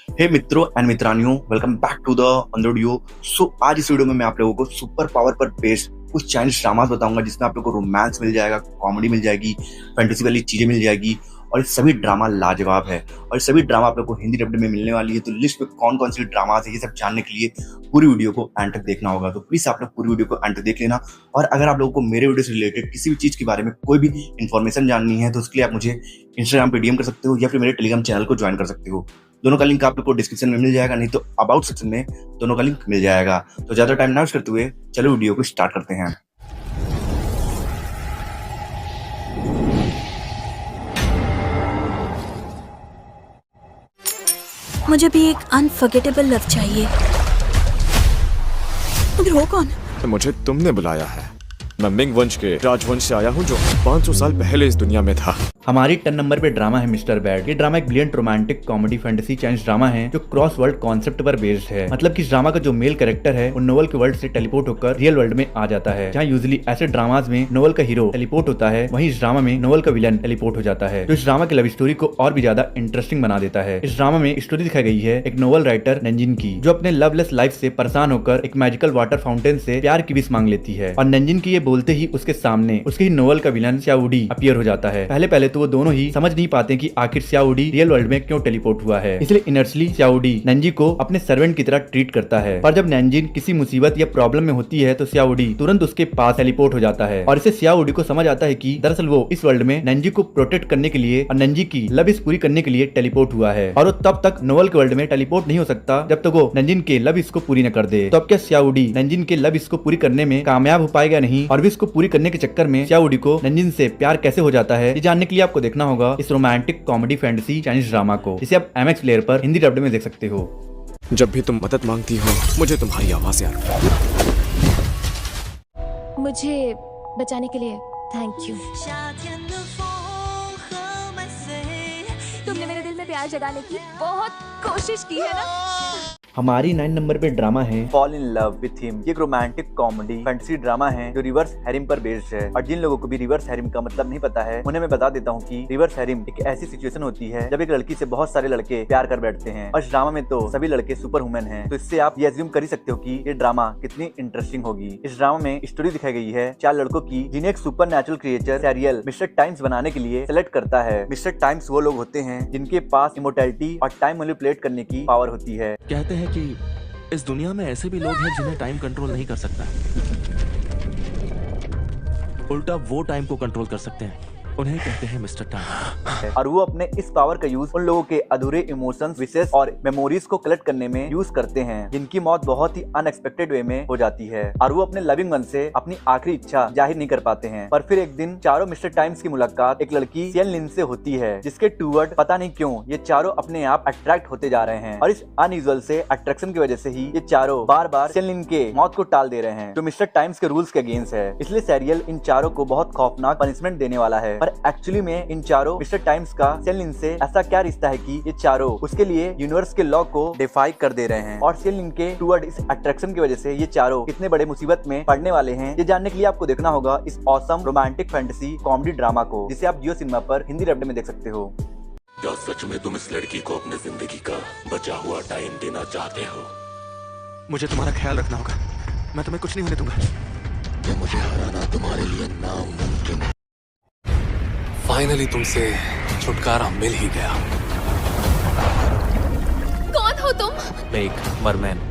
हे मित्रों एंड मित्रानियों, welcome back to the अंदर वीडियो। आज इस वीडियो में मैं आप लोगों को सुपर पावर पर बेस्ड कुछ चाइनीज ड्रामास बताऊंगा, जिसमें आप लोगों को रोमांस मिल जाएगा, कॉमेडी मिल जाएगी, फैंटेसी वाली चीजें मिल जाएगी और ये सभी ड्रामा लाजवाब है। और ये सभी ड्रामा आप लोगों को हिंदी डब में मिलने वाली है। तो लिस्ट में कौन कौन सी ड्रामास है, ये सब जानने के लिए पूरी वीडियो को एंड तक देखना होगा। तो प्लीज आप लोग पूरी वीडियो को एंड तक देख लेना। और अगर आप लोगों को मेरे वीडियो से रिलेटेड किसी भी चीज के बारे में कोई भी इन्फॉर्मेशन जाननी है तो उसके लिए आप मुझे इंस्टाग्राम पे डीएम कर सकते हो या फिर मेरे टेलीग्राम चैनल को ज्वाइन कर सकते हो। दोनों का लिंक आप लोग को डिस्क्रिप्शन में मिल जाएगा, नहीं तो अबाउट सेक्शन में दोनों का लिंक मिल जाएगा। तो ज्यादा टाइम ना वेस्ट करते हुए चलो वीडियो को स्टार्ट करते हैं। मुझे भी एक अनफॉरगेटेबल लव चाहिए। मगर हो कौन? तो मुझे तुमने बुलाया है। मैं मिंग वंश के राजवंश से आया हूँ जो 500 साल पहले इस दुनिया में था। हमारी 10 नंबर पे ड्रामा है मिस्टर बैड। ये ड्रामा एक brilliant romantic comedy fantasy Chinese drama है जो क्रॉस वर्ल्ड कॉन्सेप्ट पर बेस्ड है। मतलब कि इस ड्रामा का जो मेल कैरेक्टर है वो नोवेल के वर्ल्ड से टेलीपोर्ट होकर रियल वर्ल्ड में आ जाता है। जहाँ यूजुअली ऐसे ड्रामाज में नोवेल का हीरो टेलीपोर्ट होता है, वहीं इस ड्रामा में नोवेल का विलन टेलीपोर्ट हो जाता है, जो इस ड्रामा की लव स्टोरी को और भी ज्यादा इंटरेस्टिंग बना देता है। इस ड्रामा में स्टोरी दिखाई गई है एक नोवेल राइटर नंजिन की, जो अपने लवलेस लाइफ से परेशान होकर एक मैजिकल वाटर फाउंटेन से प्यार की विश मांग लेती है। और नंजिन की ये बोलते ही उसके सामने उसके ही नोवेल का विलन स्याओडी अपीयर हो जाता है। पहले तो वो दोनों ही समझ नहीं पाते कि आखिर स्याओडी रियल वर्ल्ड में क्यों टेलीपोर्ट हुआ है। इसलिए इनर्सली स्याओडी नंजी को अपने सर्वेंट की तरह ट्रीट करता है। पर जब नंजिन किसी मुसीबत या प्रॉब्लम में होती है तो स्याओडी तुरंत उसके पास टेलीपोर्ट हो जाता है। और इसे स्याओडी को समझ आता है कि दरअसल वो इस वर्ल्ड में नंजी को प्रोटेक्ट करने के लिए और नंजी की लव विश पूरी करने के लिए टेलीपोर्ट हुआ है। और वो तब तक नोवेल के वर्ल्ड में टेलीपोर्ट नहीं हो सकता जब तक वो नंजिन के लव विश को पूरी न कर दे। तो अब क्या स्याओडी नंजिन के लव विश को पूरी करने में कामयाब हो पाएगा नहीं, और विश को पूरी करने के चक्कर में स्याओडी को नंजिन से प्यार कैसे हो जाता है, ये जानने के लिए आपको देखना होगा इस romantic comedy fantasy Chinese drama को, जिसे आप MX प्लेयर पर हिंदी डब्ड में देख सकते हो। जब भी तुम मदद मांगती हो मुझे तुम्हारी आवाज याद आती है। मुझे बचाने के लिए थैंक यू। तुमने मेरे दिल में प्यार जगाने की बहुत कोशिश की है ना। हमारी 9 नंबर पे ड्रामा है fall in love with him. ये एक रोमांटिक कॉमेडी फैंटेसी ड्रामा है जो रिवर्स हैरिम पर बेस्ड है। और जिन लोगों को भी रिवर्स हैरिम का मतलब नहीं पता है उन्हें मैं बता देता हूँ कि रिवर्स हैरिम एक ऐसी सिचुएशन होती है जब एक लड़की से बहुत सारे लड़के प्यार कर बैठते हैं। और इस ड्रामा में तो सभी लड़के सुपर वुमेन हैं। तो इससे आप ये अज्यूम कर ही सकते हो कि ये ड्रामा कितनी इंटरेस्टिंग होगी। इस ड्रामा में स्टोरी दिखाई गई है 4 लड़कों की, जिन्हें एक सुपर नेचुरल क्रिएचर सैरियल मिस्टर टाइम्स बनाने के लिए सेलेक्ट करता है। मिस्टर टाइम्स वो लोग होते हैं जिनके पास इमोर्टैलिटी और टाइम मैनिपुलेट करने की पावर होती है। कहते हैं कि इस दुनिया में ऐसे भी लोग हैं जिन्हें टाइम कंट्रोल नहीं कर सकता, उल्टा वो टाइम को कंट्रोल कर सकते हैं। उन्हें कहते हैं मिस्टर टाइम। और वो अपने इस पावर का यूज उन लोगों के अधूरे इमोशंस, विशेष और मेमोरीज को कलेक्ट करने में यूज करते हैं, जिनकी मौत बहुत ही अनएक्सपेक्टेड वे में हो जाती है। और वो अपने लविंग वन से अपनी आखिरी इच्छा जाहिर नहीं कर पाते हैं। पर फिर एक दिन चारों मिस्टर टाइम्स की मुलाकात एक लड़की सियन लिन से होती है, जिसके टूवर्ड पता नहीं क्यों ये चारों अपने आप अट्रैक्ट होते जा रहे हैं। और इस अनयूजुअल से अट्रैक्शन की वजह से ही ये चारों बार बार सियन लिन के मौत को टाल दे रहे हैं, जो मिस्टर टाइम्स के रूल्स के अगेंस्ट है। इसलिए सैरियल इन चारों को बहुत खौफनाक पनिशमेंट देने वाला है। एक्चुअली में इन चारों मिस्टर टाइम्स का सियन लिन से ऐसा क्या रिश्ता है कि ये चारों उसके लिए यूनिवर्स के लॉ को डिफाई कर दे रहे हैं। और सियन लिन के टूवर्ड इस अट्रैक्शन की वजह से ये चारों कितने बड़े मुसीबत में पड़ने वाले हैं, ये जानने के लिए आपको देखना होगा इस awesome romantic fantasy comedy drama को, जिसे आप जियो सिनेमा पर हिंदी डब्ड में देख सकते हो। क्या सच में तुम इस लड़की को अपने जिंदगी का बचा हुआ टाइम देना चाहते हो? मुझे तुम्हारा ख्याल रखना होगा, मैं तुम्हें कुछ नहीं होने दूंगा। क्या मुझे हराना तुम्हारे लिए नामुमकिन है? फाइनली तुमसे छुटकारा मिल ही गया। कौन हो तुम? मैं एक मरमैन।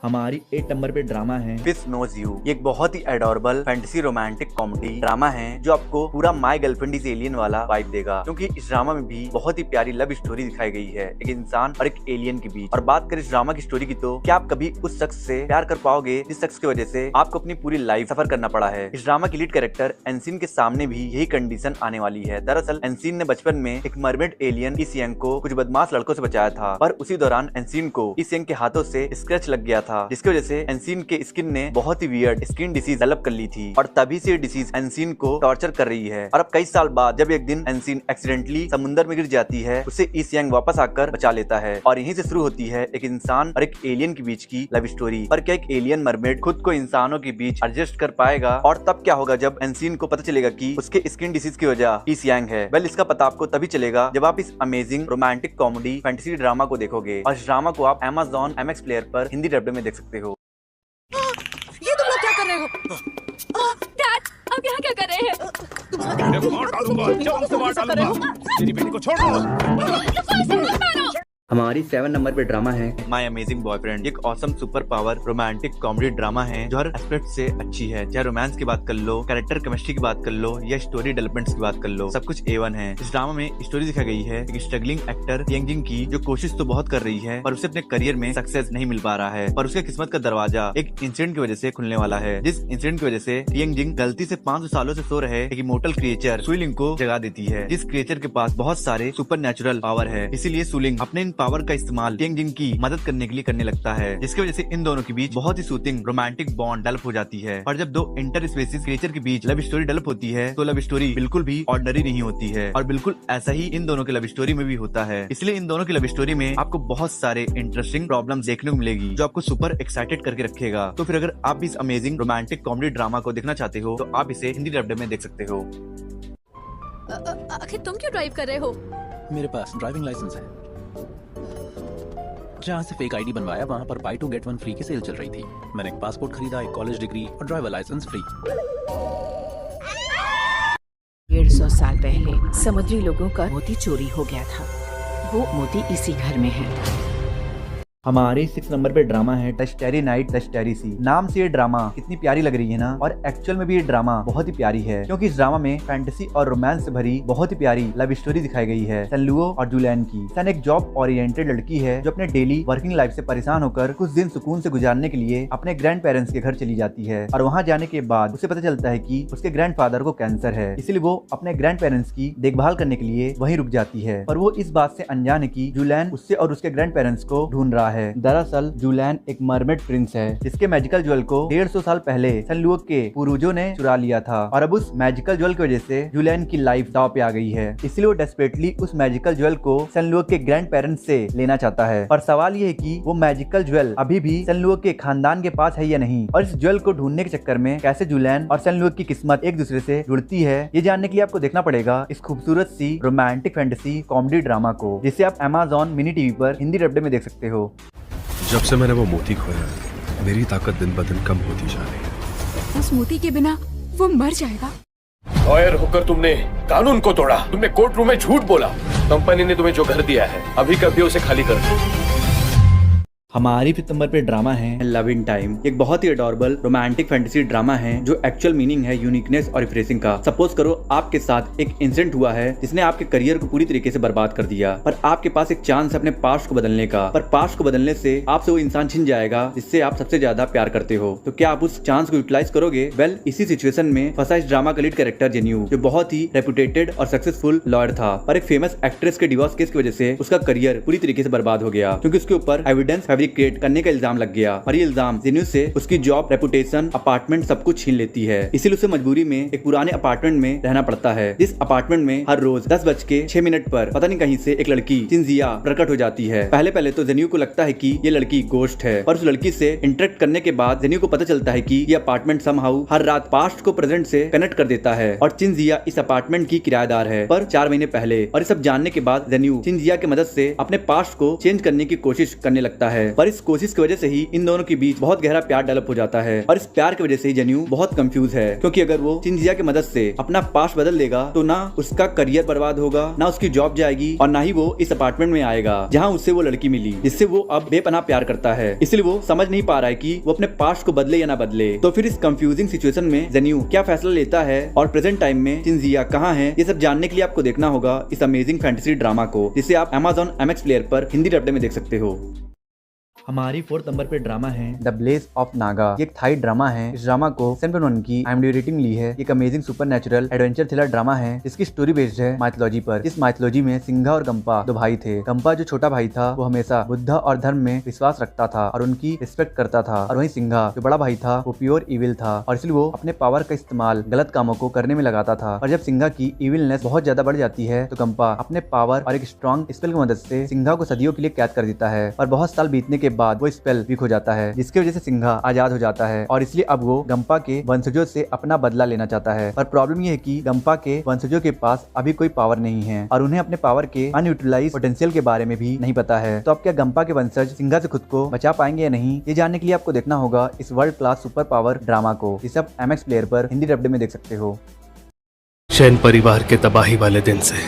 हमारी 8 नंबर पे ड्रामा है फिश नोज यू। ये एक बहुत ही adorable fantasy romantic comedy drama है जो आपको पूरा माय गर्लफ्रेंड इज एलियन वाला वाइब देगा, क्योंकि इस ड्रामा में भी बहुत ही प्यारी लव स्टोरी दिखाई गई है एक इंसान और एक एलियन के बीच। और बात करें इस ड्रामा की स्टोरी की तो क्या आप कभी उस शख्स से प्यार कर पाओगे जिस शख्स की वजह से आपको अपनी पूरी लाइफ सफर करना पड़ा है। इस ड्रामा की लीड कैरेक्टर एनसिन के सामने भी यही कंडीशन आने वाली है। दरअसल एनसिन ने बचपन में एक मरमेड एलियन इस यंग को कुछ बदमाश लड़कों से बचाया था, पर उसी दौरान एनसिन को इस यंग के हाथों से स्क्रैच लग गया था, जिसकी वजह से एनसीन के स्किन ने बहुत ही वियर्ड स्किन डिसीज डेवलप कर ली थी और तभी से डिसीज एनसीन को टॉर्चर कर रही है। और अब कई साल बाद जब एक दिन एनसीन एक्सीडेंटली समुद्र में गिर जाती है, उसे ई सियांग वापस आकर बचा लेता है और यहीं से शुरू होती है एक इंसान और एक एलियन के बीच की लव स्टोरी। पर क्या एक एलियन मरमेड खुद को इंसानों के बीच एडजस्ट कर पाएगा? और तब क्या होगा जब एनसीन को पता चलेगा कि उसके स्किन डिसीज की वजह ई सियांग है? वेल, इसका पता आपको तभी चलेगा जब आप इस amazing romantic comedy fantasy drama को देखोगे और इस ड्रामा को आप Amazon MX प्लेयर पर हिंदी डब्ड में देख सकते हो। ये तुम लोग क्या कर रहे हो? डैड, आप यहाँ क्या कर रहे हैं? तेरी बेटी को छोड़ दो। हमारी 7 नंबर पे ड्रामा है माय अमेजिंग बॉयफ्रेंड। एक awesome super power romantic comedy drama है जो हर एस्पेक्ट से अच्छी है। चाहे रोमांस की बात कर लो, कैरेक्टर केमिस्ट्री की बात कर लो या स्टोरी डेवलपमेंट्स की बात कर लो, सब कुछ A1 है। इस ड्रामा में स्टोरी दिखाई गई है एक स्ट्रगलिंग एक्टर तियांग जिंग की, जो कोशिश तो बहुत कर रही है पर उसे अपने करियर में सक्सेस नहीं मिल पा रहा है। पर उसके किस्मत का दरवाजा एक इंसिडेंट की वजह से खुलने वाला है, जिस इंसिडेंट की वजह से तियांग जिंग गलती से 500 सालों से सो रहे एक इमोर्टल क्रिएचर सुलिंग को जगा देती है, जिस क्रिएचर के पास बहुत सारे सुपर नेचुरल पावर है। इसीलिए सुलिंग अपने इन पावर का इस्तेमाल तियांग जिंग की मदद करने के लिए करने लगता है, जिसकी वजह से इन दोनों के बीच बहुत ही सूथिंग रोमांटिक बॉन्ड डेवलप हो जाती है। और जब दो इंटर स्पेसीज क्रिएचर के बीच लव स्टोरी डेवलप होती है तो लव स्टोरी बिल्कुल भी ऑर्डिनरी नहीं होती है और बिल्कुल ऐसा ही इन दोनों के लव स्टोरी में भी होता है। इसलिए इन दोनों की लव स्टोरी में आपको बहुत सारे इंटरेस्टिंग प्रॉब्लम्स देखने को मिलेगी जो आपको सुपर एक्साइटेड करके रखेगा। तो फिर अगर आप इस अमेजिंग रोमांटिक कॉमेडी ड्रामा को देखना चाहते हो तो आप इसे हिंदी डब्ड में देख सकते हो। आखिर तुम क्यों ड्राइव कर रहे हो? मेरे पास ड्राइविंग लाइसेंस है। जहाँ से फेक आईडी बनवाया वहाँ पर बाय 2 गेट 1 फ्री की सेल चल रही थी। मैंने एक पासपोर्ट खरीदा, एक कॉलेज डिग्री और ड्राइवर लाइसेंस फ्री। 150 साल पहले समुद्री लोगों का मोती चोरी हो गया था। वो मोती इसी घर में है। हमारे 6 नंबर पे ड्रामा है the starry night the starry sea. नाम से ये ड्रामा कितनी प्यारी लग रही है ना, और एक्चुअल में भी ये ड्रामा बहुत ही प्यारी है क्योंकि इस ड्रामा में फैंटेसी और रोमांस से भरी बहुत ही प्यारी लव स्टोरी दिखाई गई है सन लुओ और जुलियन की। सन एक जॉब ओरिएंटेड लड़की है जो अपने डेली वर्किंग लाइफ से परेशान होकर कुछ दिन सुकून से गुजारने के लिए अपने ग्रैंड पेरेंट्स के घर चली जाती है। और वहाँ जाने के बाद उसे पता चलता है कि उसके ग्रैंडफादर को कैंसर है, इसलिए वो अपने ग्रैंड पेरेंट्स की देखभाल करने के लिए वहीं रुक जाती है। पर वो इस बात से अनजान है कि जुलियन उससे और उसके ग्रैंड पेरेंट्स को ढूंढ रहा है। दरअसल जुलियन एक मरमेड प्रिंस है जिसके मैजिकल ज्वेल को 150 साल पहले सन लुओ के पूर्वजों ने चुरा लिया था और अब उस मैजिकल ज्वेल की वजह से जुलियन की लाइफ दांव पे आ गई है। इसलिए वो डेस्परेटली उस मैजिकल ज्वेल को सन लुओ के ग्रैंड पेरेंट्स से लेना चाहता है। पर सवाल ये है कि वो मैजिकल ज्वेल अभी भी सन लुओ के खानदान के पास है या नहीं, और इस ज्वेल को ढूंढने के चक्कर में कैसे जुलियन और सन लुओ की किस्मत एक दूसरे से जुड़ती है, ये जानने के लिए आपको देखना पड़ेगा इस खूबसूरत सी रोमांटिक फैंटेसी कॉमेडी ड्रामा को, जिसे आप Amazon मिनी टीवी पर हिंदी डब्ड में देख सकते हो। जब से मैंने वो मोती खोया मेरी ताकत दिन ब दिन कम होती जा रही है। उस मोती के बिना वो मर जाएगा। लॉयर होकर तुमने कानून को तोड़ा, तुमने कोर्ट रूम में झूठ बोला। कंपनी ने तुम्हें जो घर दिया है अभी कभी उसे खाली कर दो। हमारी 5 नंबर पे ड्रामा है लव इन टाइम। एक बहुत ही अडोरेबल रोमांटिक फैंटेसी ड्रामा है जो एक्चुअल मीनिंग है यूनिकनेस और रिफ्रेशिंग का। सपोज करो आपके साथ एक इंसिडेंट हुआ है जिसने आपके करियर को पूरी तरीके से बर्बाद कर दिया, पर आपके पास एक चांस है अपने पास्ट को बदलने का, पर पास्ट को बदलने से आपसे वो इंसान छिन जाएगा जिससे आप सबसे ज्यादा प्यार करते हो। तो क्या आप उस चांस को यूटिलाइज करोगे? वेल, इसी सिचुएशन में फंसा इस ड्रामा का लीड कैरेक्टर जेन्यू, जो बहुत ही रेपुटेटेड और सक्सेसफुल लॉयर था, पर एक फेमस एक्ट्रेस के डिवोर्स केस की वजह से उसका करियर पूरी तरीके से बर्बाद हो गया क्योंकि उसके ऊपर एविडेंस फैब्रिकेट करने का इल्जाम लग गया और ये इल्जाम जेन्यू से उसकी जॉब, रेपुटेशन, अपार्टमेंट सब कुछ छीन लेती है। इसीलिए उसे मजबूरी में एक पुराने अपार्टमेंट में रहना पड़ता है, जिस अपार्टमेंट में हर रोज 10:06 पर पता नहीं कहीं से एक लड़की चिंजिया प्रकट हो जाती है। पहले तो जेन्यू को लगता है कि ये लड़की गोस्ट है, और उस लड़की से इंटरेक्ट करने के बाद जेन्यू को पता चलता है कि ये अपार्टमेंट समहाउ हर रात पास्ट को प्रेजेंट से कनेक्ट कर देता है और चिंजिया इस अपार्टमेंट की किराएदार है, पर 4 महीने पहले। और सब जानने के बाद जेन्यू चिंजिया की मदद से अपने पास्ट को चेंज करने की कोशिश करने लगता है, पर इस कोशिश की वजह से ही इन दोनों के बीच बहुत गहरा प्यार डेवलप हो जाता है। और इस प्यार की वजह से जेन्यू बहुत कंफ्यूज है क्योंकि अगर वो चिंजिया की मदद से अपना पास्ट बदल देगा तो ना उसका करियर बर्बाद होगा, ना उसकी जॉब जाएगी, और ना ही वो इस अपार्टमेंट में आएगा जहाँ उससे वो लड़की मिली जिससे वो अब बेपनाह प्यार करता है। इसलिए वो समझ नहीं पा रहा है कि वो अपने पास्ट को बदले या ना बदले। तो फिर इस कंफ्यूजिंग सिचुएशन में जेन्यू क्या फैसला लेता है और प्रेजेंट टाइम में चिंजिया कहाँ है, ये सब जानने के लिए आपको देखना होगा इस अमेजिंग फैंटेसी ड्रामा को, जिसे आप Amazon MX प्लेयर पर हिंदी डब्ड में देख सकते हो। हमारी 4th नंबर पे ड्रामा है द ब्लेज ऑफ नागा। ये एक थाई ड्रामा है। इस ड्रामा को 7.1 की IMDb रेटिंग ली है। एक amazing supernatural adventure thriller drama है जिसकी स्टोरी बेस्ड है माइथोलॉजी पर। इस माइथोलॉजी में सिंघा और गंपा दो भाई थे। गंपा जो छोटा भाई था वो हमेशा बुद्ध और धर्म में विश्वास रखता था और उनकी रिस्पेक्ट करता था, और वहीं सिंघा जो बड़ा भाई था वो प्योर इविल था और इसलिए वो अपने पावर का इस्तेमाल गलत कामों को करने में लगाता था। और जब सिंघा की इविलनेस बहुत ज्यादा बढ़ जाती है तो गंपा अपने पावर और एक स्ट्रॉन्ग स्पेल की मदद से सिंघा को सदियों के लिए कैद कर देता है और बहुत साल बीतने के बाद वो स्पेल वीक हो जाता है, जिसकी वजह से सिंघा आजाद हो जाता है और इसलिए अब वो गंपा के वंशजों से अपना बदला लेना चाहता है। पर प्रॉब्लम ये है कि गंपा के वंशजों के पास अभी कोई पावर नहीं है और उन्हें अपने पावर के अनयूटिलाइज पोटेंशियल के बारे में भी नहीं पता है। तो अब क्या गंपा के वंशज सिंघा से खुद को बचा पाएंगे या नहीं, ये जानने के लिए आपको देखना होगा इस world class super power drama को, जिसे आप MX प्लेयर पर हिंदी डब्ड में देख सकते हो। शैन परिवार के तबाही वाले दिन से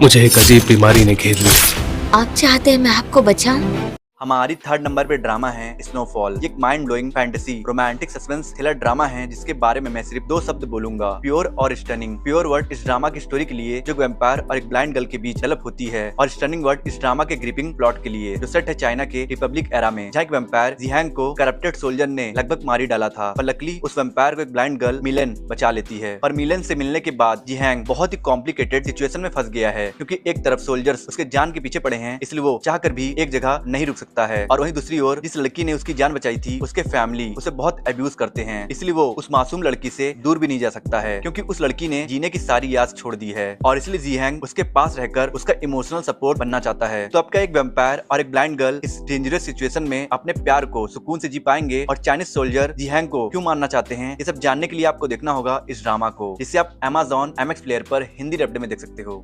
मुझे एक अजीब बीमारी ने घेर लिया। आप चाहते हैं मैं आपको बचाऊं? हमारी 3rd नंबर पे ड्रामा है स्नोफॉल। एक mind blowing fantasy romantic suspense thriller drama है जिसके बारे में मैं सिर्फ 2 शब्द बोलूंगा, प्योर और स्टनिंग। प्योर वर्ड इस ड्रामा की स्टोरी के लिए जो वैम्पायर और एक ब्लाइंड गर्ल के बीच डेवलप होती है, और स्टनिंग वर्ड इस ड्रामा के ग्रिपिंग प्लॉट के लिए जो सेट है चाइना के रिपब्लिक एरा में, जहाँ एक वैम्पायर जिहैंग को करप्टेड सोल्जर ने लगभग मारी डाला था। पर लकली उस वैम्पायर को एक ब्लाइंड गर्ल मिलेन बचा लेती है। और मिलेन से मिलने के बाद जिहैंग बहुत ही कॉम्प्लिकेटेड सिचुएशन में फंस गया है, क्योंकि एक तरफ सोल्जर्स उसके जान के पीछे पड़े हैं, इसलिए वो चाहकर भी एक जगह नहीं रुक सकता है, और वहीं दूसरी ओर जिस लड़की ने उसकी जान बचाई थी उसके फैमिली उसे बहुत अब्यूज करते हैं, इसलिए वो उस मासूम लड़की से दूर भी नहीं जा सकता है, क्योंकि उस लड़की ने जीने की सारी याद छोड़ दी है, और इसलिए जिहैंग उसके पास रहकर उसका इमोशनल सपोर्ट बनना चाहता है। तो अब क्या एक वैम्पायर और एक ब्लाइंड गर्ल इस डेंजरस सिचुएशन में अपने प्यार को सुकून से जी पाएंगे, और चाइनीज सोल्जर जिहैंग को क्यों मारना चाहते हैं, ये सब जानने के लिए आपको देखना होगा इस ड्रामा को, जिसे आप Amazon MX प्लेयर पर हिंदी डब्ड में देख सकते हो।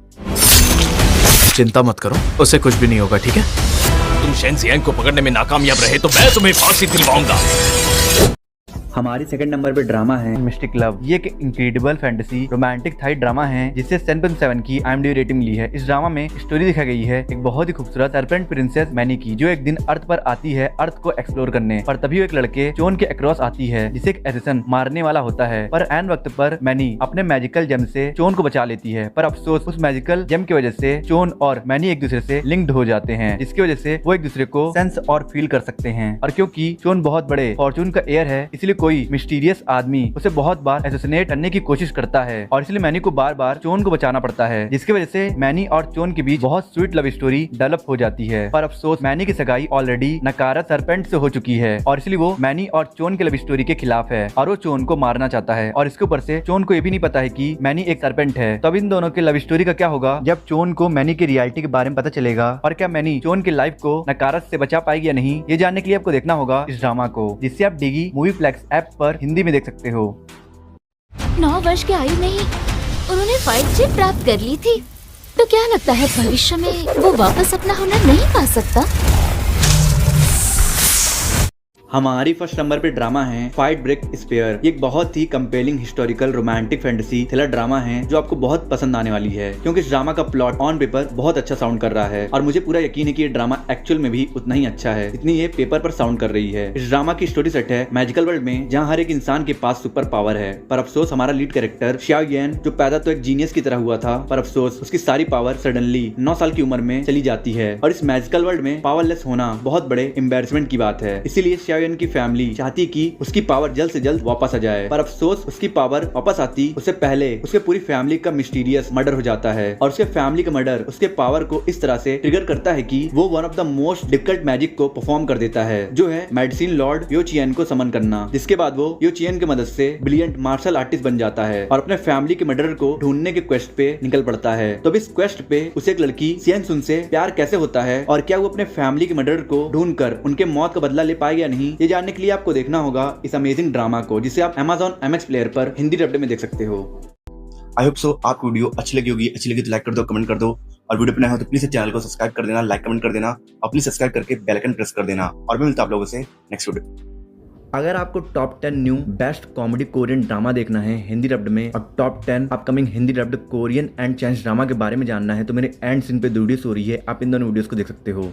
चिंता मत करो, उसे कुछ भी नहीं होगा, ठीक है? तुम शैन जियांग को पकड़ने में नाकामयाब रहे तो मैं तुम्हें फांसी दिलवाऊंगा। हमारी 2nd नंबर पे ड्रामा है मिस्टिक लव। ये एक incredible fantasy romantic Thai drama है जिससे 7.7 की IMDb रेटिंग ली है। इस ड्रामा में स्टोरी दिखाई गई है एक बहुत ही खूबसूरत सरपेंट प्रिंसेस मैनी की, जो एक दिन अर्थ पर आती है अर्थ को एक्सप्लोर करने, पर तभी एक लड़के चोन के अक्रॉस आती है जिसे एक एसेसन मारने वाला होता है। पर एन वक्त पर मैनी अपने मैजिकल जेम से चोन को बचा लेती है, पर अफसोस उस मैजिकल जेम की वजह से चोन और मैनी एक दूसरे से लिंक्ड हो जाते हैं, जिसकी वजह से वो एक दूसरे को सेंस और फील कर सकते हैं। और क्योंकि चोन बहुत बड़े फॉर्चून का एयर है, इसलिए कोई मिस्टीरियस आदमी उसे बहुत बार एसोसिनेट करने की कोशिश करता है, और इसलिए मैनी को बार बार चोन को बचाना पड़ता है, जिसकी वजह से मैनी और चोन के बीच बहुत स्वीट लव स्टोरी डेवलप हो जाती है। पर अफसोस मैनी की सगाई ऑलरेडी नकारा सरपेंट से हो चुकी है, और इसलिए वो मैनी और चोन के लव स्टोरी के खिलाफ है और वो चोन को मारना चाहता है, और इसके ऊपर से चोन को ये भी नहीं पता है कि मैनी एक सरपेंट है। तो अब इन दोनों के लव स्टोरी का क्या होगा जब चोन को मैनी की रियलिटी के बारे में पता चलेगा, और क्या मैनी चोन की लाइफ को नकारत से बचा पाएगी या नहीं, ये जानने के लिए आपको देखना होगा इस ड्रामा को, जिससे आप डिगी मूवी फ्लेक्स ऐप पर हिंदी में देख सकते हो। 9 वर्ष की आयु में ही उन्होंने फाइट जीत प्राप्त कर ली थी, तो क्या लगता है भविष्य में वो वापस अपना हुनर नहीं पा सकता? हमारी 1st नंबर पे ड्रामा है फाइट ब्रेक स्पेयर। ये एक बहुत ही compelling historical romantic fantasy thriller drama है जो आपको बहुत पसंद आने वाली है, क्योंकि इस ड्रामा का प्लॉट ऑन पेपर बहुत अच्छा साउंड कर रहा है, और मुझे पूरा यकीन है कि ये ड्रामा एक्चुअल में भी उतना ही अच्छा है जितनी ये पेपर पर साउंड कर रही है। इस ड्रामा की स्टोरी सेट है मैजिकल वर्ल्ड में, जहाँ हर एक इंसान के पास सुपर पावर है। पर अफसोस हमारा लीड कैरेक्टर xiao yan जो पैदा तो एक जीनियस की तरह हुआ था, पर अफसोस उसकी सारी पावर सडनली 9 साल की उम्र में चली जाती है, और इस मैजिकल वर्ल्ड में पावरलेस होना बहुत बड़े एम्बैरेसमेंट की बात है। इसीलिए xiao yan की फैमिली चाहती कि उसकी पावर जल्द से जल्द वापस आ जाए, पर अफसोस उसकी पावर वापस आती उससे पहले उसके पूरी फैमिली का मिस्टीरियस मर्डर हो जाता है, और उसके फैमिली का मर्डर उसके पावर को इस तरह से ट्रिगर करता है कि वो one of the most difficult magic को परफॉर्म कर देता है, जो है मेडिसिन लॉर्ड यो चियन को समन करना, जिसके बाद वो यो चियन की मदद से ब्रिलियंट मार्शल आर्टिस्ट बन जाता है और अपने फैमिली के मर्डर को ढूंढने के क्वेस्ट पे निकल पड़ता है। तो इस क्वेस्ट पे उसे एक लड़की सियन सुन से प्यार कैसे होता है, और क्या वो अपने फैमिली के मर्डर को ढूंढकर उनके मौत का बदला ले पाएगा या नहीं, ये जानने के लिए आपको देखना होगा इस अमेजिंग ड्रामा को, जिसे आप Amazon MX प्लेयर पर हिंदी डब्ड में देख सकते हो। आई होप सो आपको वीडियो अच्छी लगी होगी। अच्छी लगी तो लाइक कर दो, कमेंट कर दो, और वीडियो पे नए हो तो प्लीज चैनल को सब्सक्राइब कर देना, लाइक कमेंट कर देना, और प्लीज सब्सक्राइब करके बेल आइकन प्रेस कर देना, और मैं मिलता हूं आप लोगों से नेक्स्ट वीडियो। अगर आपको top 10 new best comedy Korean drama देखना है हिंदी डब्ड में, और top 10 upcoming Hindi dubbed Korean and Chinese drama के बारे में जानना है, तो मेरे एंड सीन पे वीडियोस हो रही है, आप इन दोनों वीडियोस को देख सकते हो।